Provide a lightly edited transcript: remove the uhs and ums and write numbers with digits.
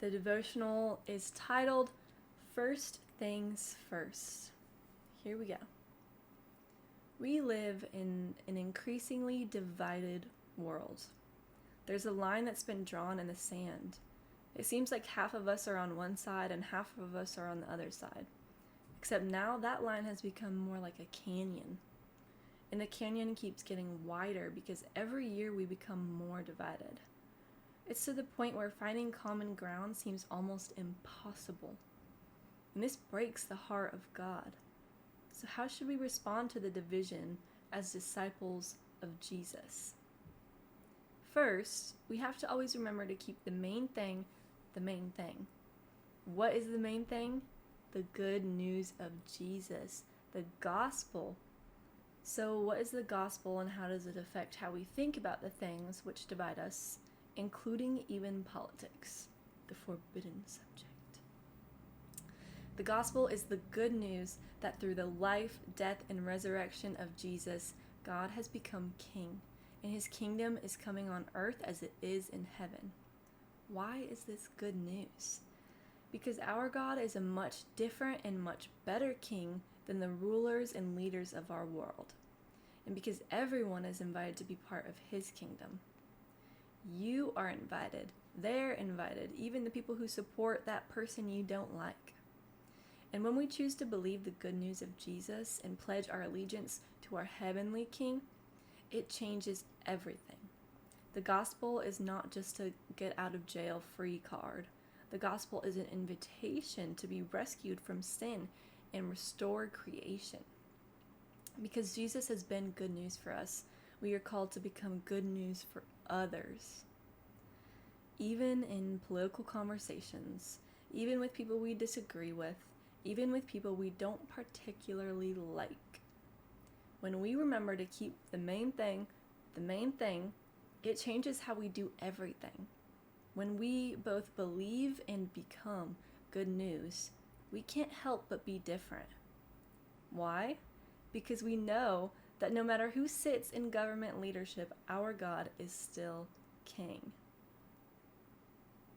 The devotional is titled First Things First. Here we go. We live in an increasingly divided world. There's a line that's been drawn in the sand. It seems like half of us are on one side and half of us are on the other side. Except now that line has become more like a canyon. And the canyon keeps getting wider because every year we become more divided. It's to the point where finding common ground seems almost impossible. And this breaks the heart of God. So how should we respond to the division as disciples of Jesus? First, we have to always remember to keep the main thing the main thing. What is the main thing? The good news of Jesus, the gospel. So what is the gospel and how does it affect how we think about the things which divide us, including even politics, the forbidden subject? The gospel is the good news that through the life, death, and resurrection of Jesus, God has become king, and his kingdom is coming on earth as it is in heaven. Why is this good news? Because our God is a much different and much better king than the rulers and leaders of our world, and because everyone is invited to be part of his kingdom. You are invited, they're invited, even the people who support that person you don't like. And when we choose to believe the good news of Jesus and pledge our allegiance to our heavenly King, it changes everything. The gospel is not just a get out of jail free card. The gospel is an invitation to be rescued from sin and restore creation. Because Jesus has been good news for us, we are called to become good news for others. Even in political conversations, even with people we disagree with, even with people we don't particularly like. When we remember to keep the main thing, it changes how we do everything. When we both believe and become good news, we can't help but be different. Why? Because we know that no matter who sits in government leadership, our God is still King.